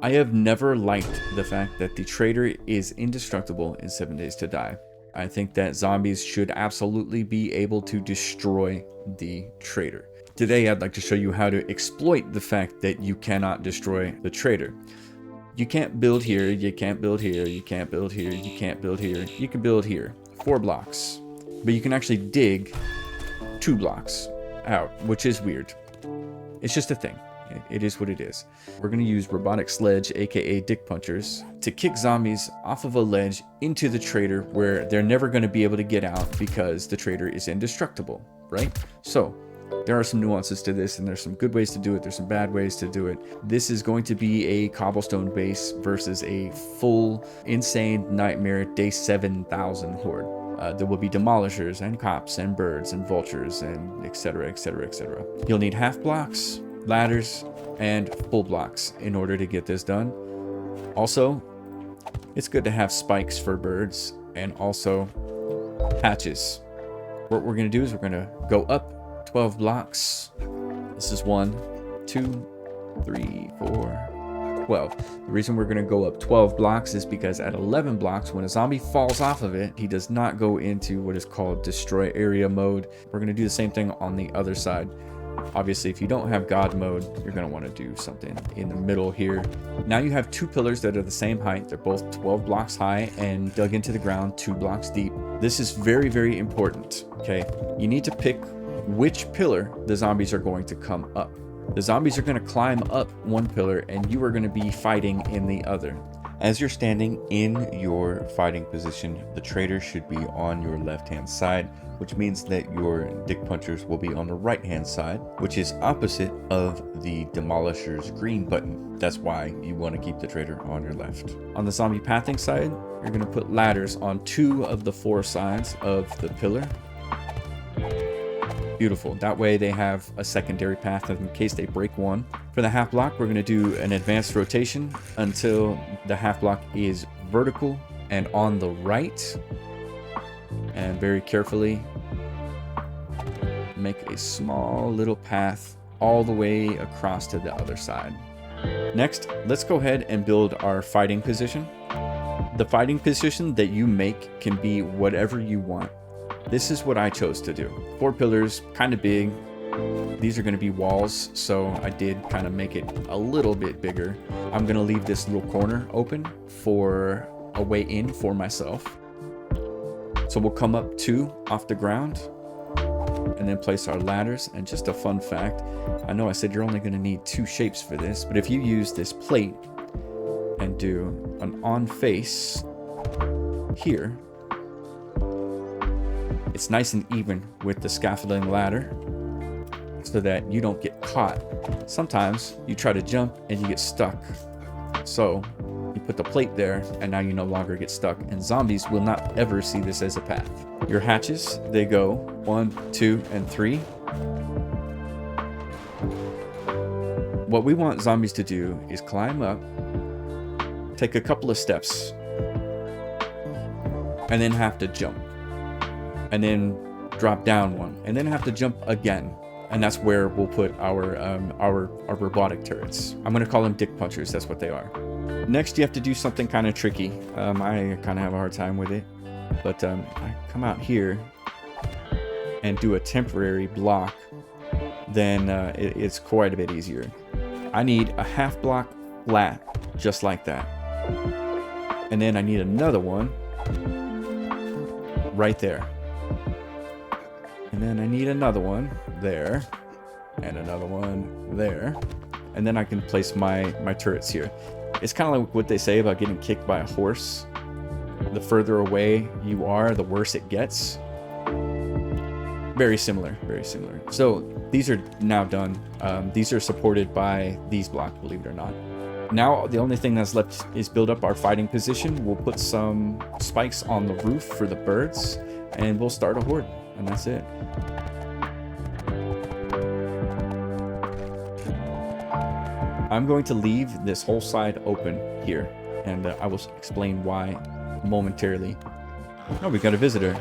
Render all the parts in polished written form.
I have never liked the fact that the trader is indestructible in 7 Days to Die. I think that zombies should absolutely be able to destroy the trader. Today I'd like to show you how to exploit the fact that you cannot destroy the trader. You can't build here, you can't build here, you can't build here, you can't build here. You can build here, 4 blocks. But you can actually dig 2 blocks out, which is weird. It's just a thing. It is what it is. We're going to use robotic sledge, aka dick punchers, to kick zombies off of a ledge into the trader where they're never going to be able to get out because the trader is indestructible, right? So there are some nuances to this, and there's some good ways to do it. There's some bad ways to do it. This is going to be a cobblestone base versus a full insane nightmare day 7,000 horde. There will be demolishers and cops and birds and vultures and etc, etc, etc. You'll need half blocks, ladders, and full blocks in order to get this done. Also, it's good to have spikes for birds and also hatches. What we're going to do is we're going to go up 12 blocks. This is 1, 2, 3, 4, 12. The reason we're going to go up 12 blocks is because at 11 blocks, when a zombie falls off of it, he does not go into what is called destroy area mode. We're going to do the same thing on the other side. Obviously, if you don't have God mode, you're going to want to do something in the middle here. Now you have 2 pillars that are the same height. They're both 12 blocks high and dug into the ground 2 blocks deep. This is very, very important, okay? You need to pick which pillar the zombies are going to come up. The zombies are going to climb up one pillar and you are going to be fighting in the other. As you're standing in your fighting position, the trader should be on your left-hand side, which means that your dick punchers will be on the right-hand side, which is opposite of the demolisher's green button. That's why you want to keep the trader on your left. On the zombie pathing side, you're going to put ladders on 2 of the 4 sides of the pillar. Beautiful. That way they have a secondary path in case they break one. For the half block, we're going to do an advanced rotation until the half block is vertical and on the right. And very carefully make a small little path all the way across to the other side. Next, let's go ahead and build our fighting position. The fighting position that you make can be whatever you want. This is what I chose to do. 4 pillars, kind of big. These are going to be walls, so I did kind of make it a little bit bigger. I'm going to leave this little corner open for a way in for myself. So we'll come up 2 off the ground and then place our ladders. And just a fun fact, I know I said you're only going to need 2 shapes for this, but if you use this plate and do an on face here, it's nice and even with the scaffolding ladder so that you don't get caught. Sometimes you try to jump and you get stuck. So you put the plate there and now you no longer get stuck, and zombies will not ever see this as a path. Your hatches, they go 1, 2, and 3. What we want zombies to do is climb up, take a couple of steps, and then have to jump. And then drop down 1, and then have to jump again. And that's where we'll put our robotic turrets. I'm gonna call them dick punchers, that's what they are. Next, you have to do something kind of tricky. I kind of have a hard time with it, but I come out here and do a temporary block, then it's quite a bit easier. I need a half block flat, just like that. And then I need another one right there. And then I need another one there, and another one there, and then I can place my turrets here. It's kind of like what they say about getting kicked by a horse. The further away you are, the worse it gets. Very similar, very similar. So these are now done. These are supported by these blocks, believe it or not. Now the only thing that's left is build up our fighting position. We'll put some spikes on the roof for the birds, and we'll start a horde. And that's it. I'm going to leave this whole side open here, and I will explain why momentarily. Oh, we got a visitor.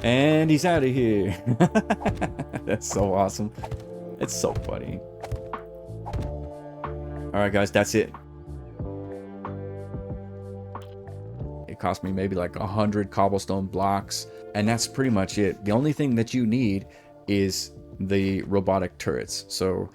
And he's out of here. That's so awesome. It's so funny. Alright guys, that's it. It cost me maybe like 100 cobblestone blocks, and that's pretty much it. The only thing that you need is the robotic turrets. So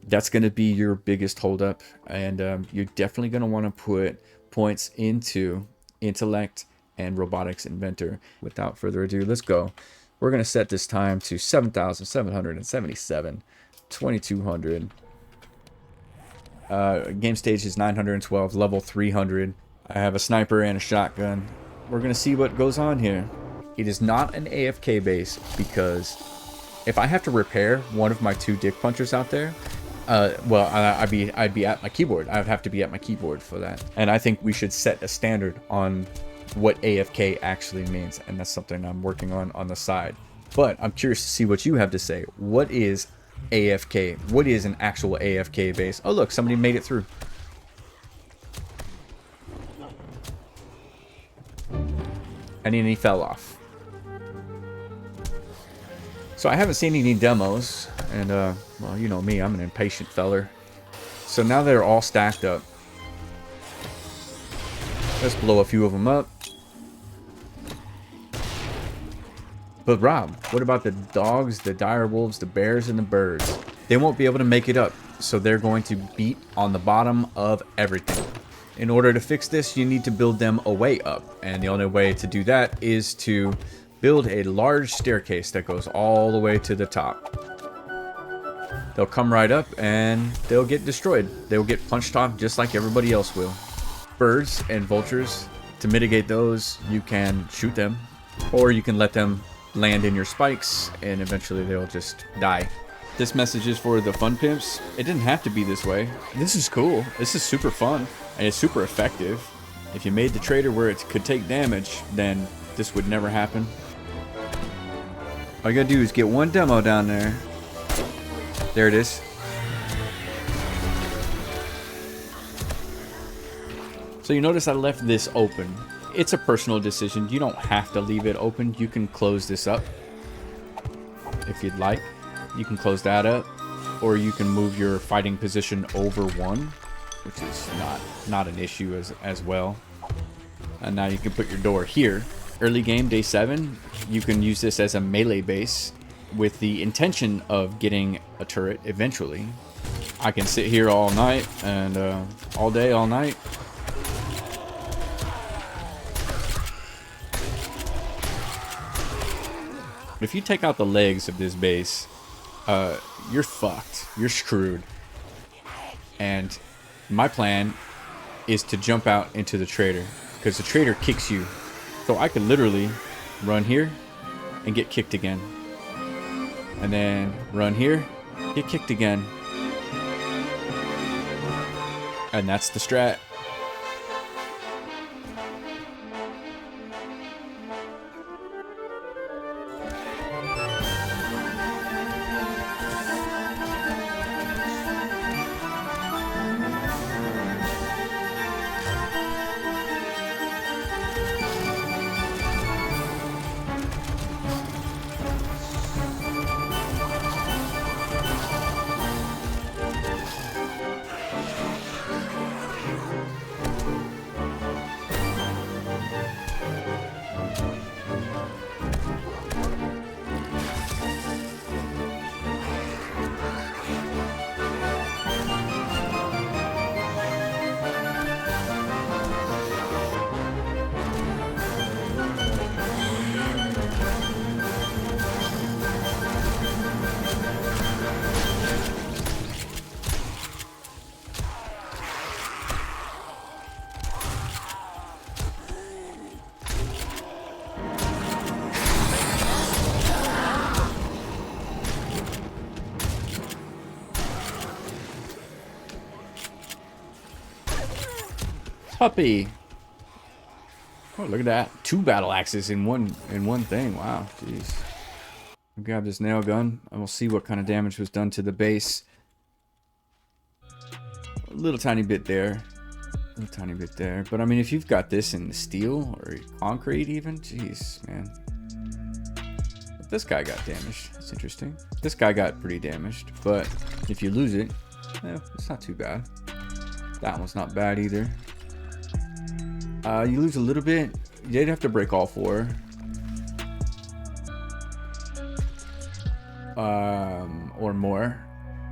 that's going to be your biggest holdup, and you're definitely going to want to put points into intellect and robotics inventor. Without further ado, let's go. We're going to set this time to 7,777, 2,200. Game stage is 912, level 300. I have a sniper and a shotgun. We're going to see what goes on here. It is not an AFK base, because if I have to repair one of my 2 dick punchers out there, well, I'd be at my keyboard. I would have to be at my keyboard for that. And I think we should set a standard on what AFK actually means, and that's something I'm working on the side. But I'm curious to see what you have to say. What is AFK? What is an actual AFK base? Oh look, somebody made it through. And then he fell off. So I haven't seen any demos, and well, you know me, I'm an impatient feller. So now they're all stacked up. Let's blow a few of them up. But Rob, what about the dogs, the dire wolves, the bears, and the birds? They won't be able to make it up, so they're going to beat on the bottom of everything. In order to fix this, you need to build them a way up, and the only way to do that is to build a large staircase that goes all the way to the top. They'll come right up and they'll get destroyed. They'll get punched off just like everybody else will. Birds and vultures, to mitigate those, you can shoot them, or you can let them land in your spikes and eventually they'll just die. This message is for the fun pimps. It didn't have to be this way. This is cool. This is super fun and it's super effective. If you made the trader where it could take damage, then this would never happen. All you gotta do is get one demo down there. There it is. So you notice I left this open. It's a personal decision. You don't have to leave it open. You can close this up if you'd like. You can close that up, or you can move your fighting position over 1, which is not an issue as well. And now you can put your door here. Early game, day 7, you can use this as a melee base with the intention of getting a turret eventually. I can sit here all night and all day, all night. If you take out the legs of this base, you're fucked. You're screwed. And my plan is to jump out into the trader, because the trader kicks you. So I could literally run here and get kicked again. And then run here, get kicked again. And that's the strat. Puppy. Oh, look at that. 2 battle axes in one thing. Wow, jeez. I'll grab this nail gun and we'll see what kind of damage was done to the base. A little tiny bit there. A little tiny bit there. But I mean, if you've got this in steel or concrete even, jeez, man. But this guy got damaged. That's interesting. This guy got pretty damaged, but if you lose it, it's not too bad. That one's not bad either. You lose a little bit. You'd have to break all 4. Or more,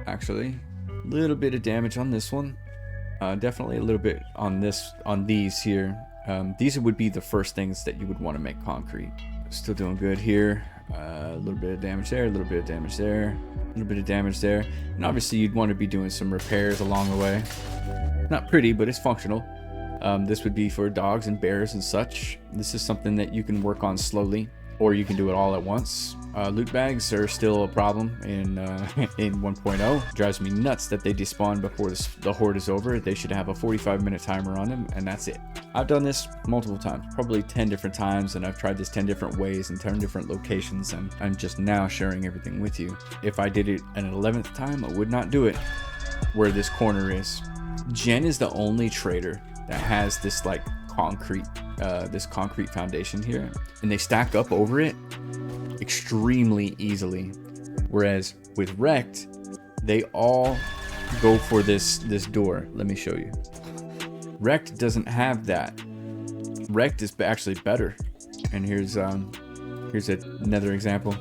actually. A little bit of damage on this one. Definitely a little bit on these here. These would be the first things that you would want to make concrete. Still doing good here. A little bit of damage there, a little bit of damage there, a little bit of damage there. And obviously you'd want to be doing some repairs along the way. Not pretty, but it's functional. This would be for dogs and bears and such. This is something that you can work on slowly, or you can do it all at once. Loot bags are still a problem in 1.0. Drives me nuts that they despawn before the horde is over. They should have a 45-minute timer on them, and that's it. I've done this multiple times, probably 10 different times, and I've tried this 10 different ways in 10 different locations, and I'm just now sharing everything with you. If I did it an 11th time, I would not do it where this corner is. Jen is the only trader that has this like concrete foundation here, and they stack up over it extremely easily, whereas with Wrecked they all go for this door. Let me show you. Wrecked doesn't have that. Wrecked is actually better, and here's another example.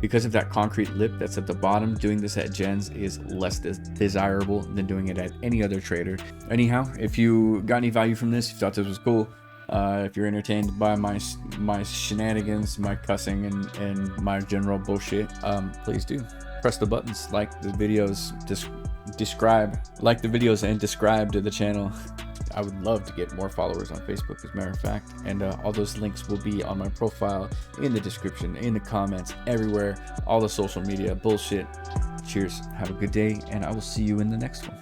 Because of that concrete lip that's at the bottom, doing this at Jen's is less desirable than doing it at any other trader. Anyhow, if you got any value from this, if you thought this was cool, if you're entertained by my shenanigans, my cussing, and my general bullshit, please do press the buttons, like the videos, like the videos, and subscribe to the channel. I would love to get more followers on Facebook, as a matter of fact, and all those links will be on my profile, in the description, in the comments, everywhere, all the social media bullshit. Cheers, have a good day, and I will see you in the next one.